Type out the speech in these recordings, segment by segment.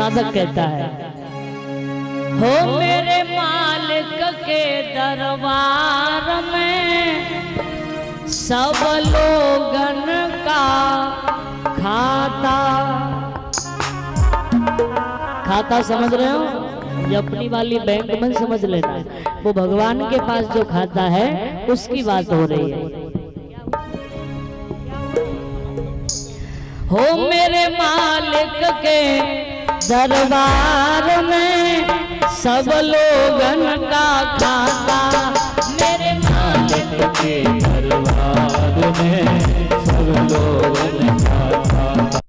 साधक कहता है, हो मेरे मालिक के दरबार में सब लोगन का खाता। खाता समझ रहे हो? ये अपनी वाली बैंक में समझ लेना, वो भगवान के पास जो खाता है उसकी बात हो रही है। हो मेरे मालिक के दरबार में सब लोगन का खाता। मेरे मालिक के दरबार में सब लोगन का खाता।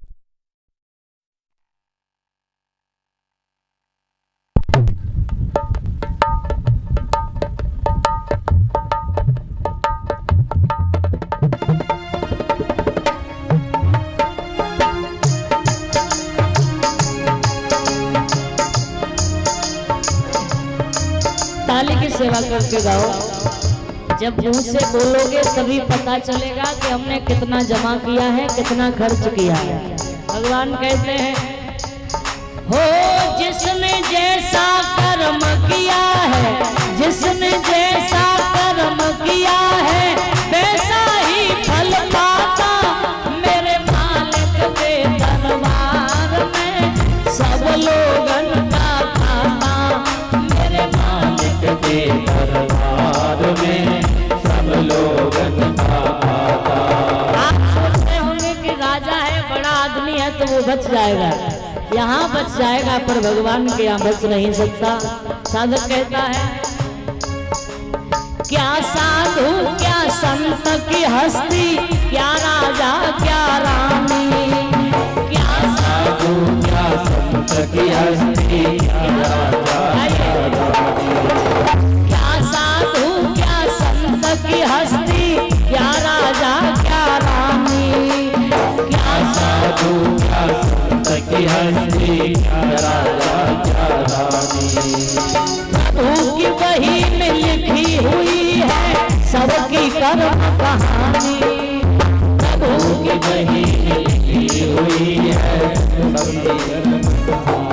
ताली की सेवा करके गाओ। जब मुंह से बोलोगे तभी पता चलेगा कि हमने कितना जमा किया है, कितना खर्च किया है। भगवान कहते हैं, हो जिसने जैसा कर्म किया है, जिसने जैसा कर्म किया है वैसा ही फल पाता। मेरे मालिक के दरबार में सब लोगन का खाता। मेरे मालिक के दरबार में सब लोगन का खाता। आप सोचते होंगे कि राजा है, बड़ा आदमी है तो वो बच जाएगा, यहाँ बच जाएगा, पर भगवान के यहाँ बच नहीं सकता। साधक कहता है, क्या साधु क्या संत की हस्ती, क्या राजा क्या रानी। क्या साधु क्या संत की हस्ती, क्या राजा क्या रानी। क्या साधु क्या संत की हस्ती, क्या राजा क्या रानी। क्या साधु क्या संत की हस्ती, क्या राजा क्या रानी। प्रभु की वही में लिखी हुई है सबकी कर्म कहानी। प्रभु की वही में लिखी हुई है सबकी कर्म कहानी।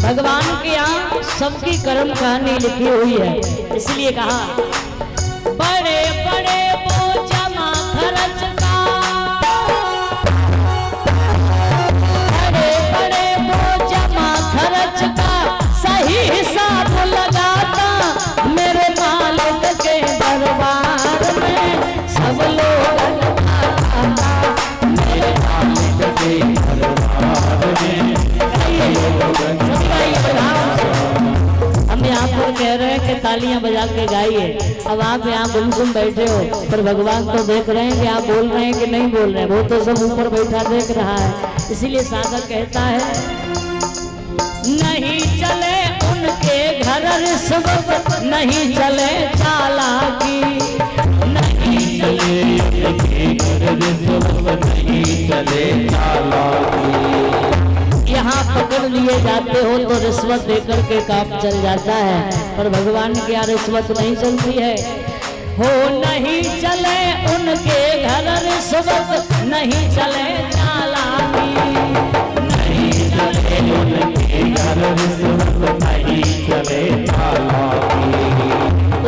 भगवान के यहाँ सबकी कर्म कहानी लिखी हुई है, इसलिए कहा, बड़े बड़े वो जमा खर्च का, बड़े बड़े वो जमा खर्च का सही हिसाब लगाता। मेरे मालिक के दरबार में सब लोगन का खाता। मेरे मालिक के दरबार में सब लोगन का खाता। हम यहाँ पर कह रहे हैं कि तालियां बजा के गाइए। अब आप यहाँ गुमसुम बैठे हो, पर भगवान तो देख रहे हैं कि आप बोल रहे हैं कि नहीं बोल रहे हैं। वो तो सब ऊपर बैठा देख रहा है। इसीलिए साधक कहता है, नहीं चले उनके घर रिश्वत, नहीं चले चालाकी। नहीं चले उनके घर रिश्वत, नहीं चले चालाकी। यहाँ पकड़ लिए जाते हो तो रिश्वत देकर के काम चल जाता है, पर भगवान की यहाँ रिश्वत नहीं चलती है। हो नहीं चले उनके घर रिश्वत, नहीं चले चालाकी। नहीं चले उनके घर रिश्वत, नहीं चले चालाकी।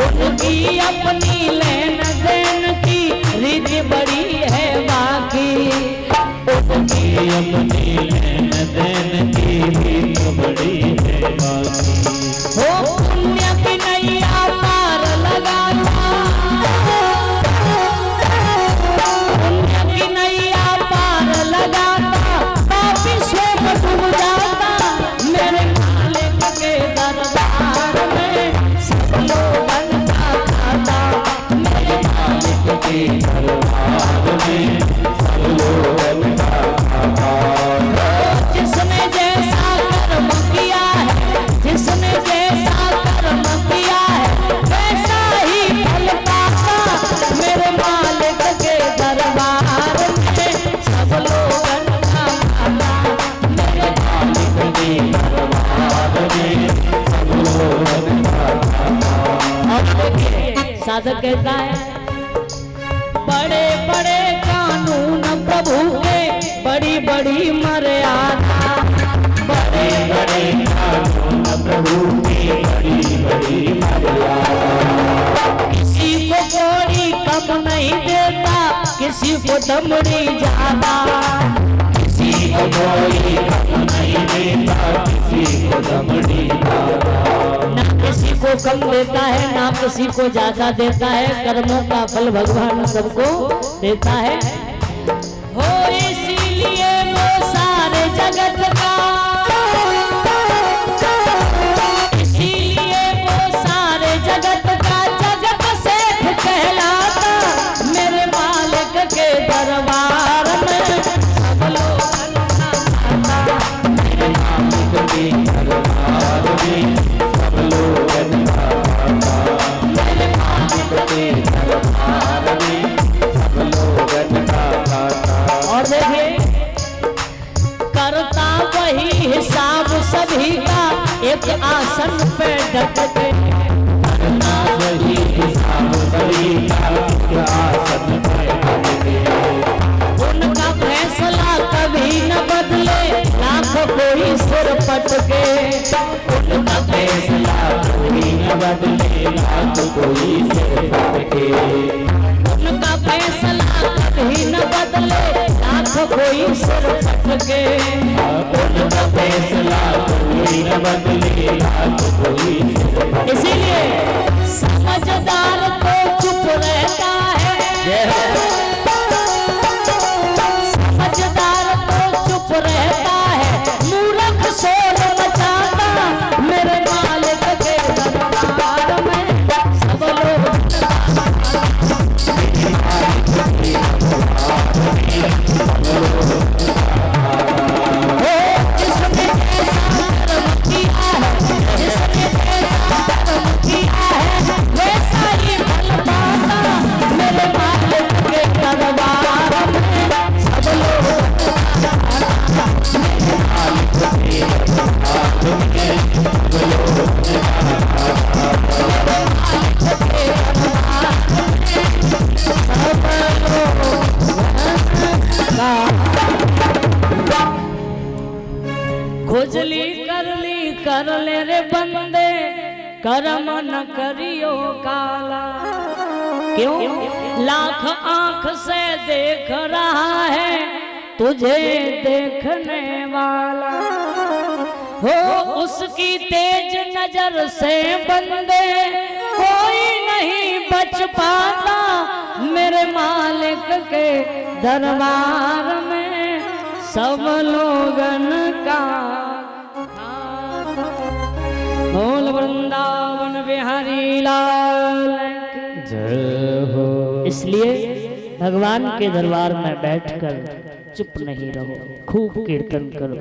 उनकी अपनी लेन देन की रीत बड़ी है बाकी। उनकी अपनी लेन देन की रीत बड़ी है बाकी। हो पुण्य की नैया पार लगाता, पुण्य की नैया पार लगाता, पापी स्वयं डूब जाता। मेरे मालिक के दरबार में सब लोगन का खाता। मेरे मालिक के दरबार में सब लोगन का खाता। जिसने जैसा कर्म किया है, जिसने जैसा कर्म किया है वैसा ही फल पाता। मेरे मालिक के दरबार में सब लोगन का खाता। मेरे मालिक के दरबार में सब लोगन का खाता। साधक कहता है, बड़े बड़े कानून प्रभु के, बड़ी बड़ी मर्यादा। किसी को दमड़ी ज्यादा, किसी को कोई कम नहीं देता, किसी को दमड़ी ज्यादा। ना किसी को कम देता है ना किसी को ज्यादा देता है, कर्मों का फल भगवान सबको देता है। हो इसीलिए वो सारे जगत का, इसीलिए वो सारे जगत का जगत सेठ कहलाता। मेरे मालिक के दरबार में सब लोग मेरे मालिक के दरबार में सब लोग मेरे मालिक के दरबार में सब लोग और देखिए करता वही हिसाब सभी का, एक आसन पे डट के करता वही हिसाब सभी का, एक आसन पे डट के। उनका फैसला कभी न बदले, लाख कोई सिर पटके। उनका फैसला कभी न बदले, लाख कोई सिर पटके। उनका फैसला कभी न बदले, लाख कोई सिर पटके। उनका फैसला कभी न बदले, लाख कोई सिर पटके। इसीलिए समझदार तो चुप रहता है, समझदार तो चुप रहता है, मूर्ख शोर मचाता। मेरे मालिक के दरबार में सब लोग जिसने ऐसा कर्म किया है, जिसने ऐसा कर्म किया है, वैसा ही फल पाता। मेरे मालिक के दरबार में सब लोग खुजली कर ले रे बंदे, कर्म न करियो काला। क्यों? लाख आंख से देख रहा है तुझे देखने वाला, हो उसकी तेज नजर से बंदे कोई नहीं बच पाता। मेरे मालिक के दरबार में सब लोगन का बोल वृंदावन बिहारी लाल की जय हो। इसलिए भगवान के दरबार में बैठकर चुप नहीं रहो, खूब कीर्तन करो।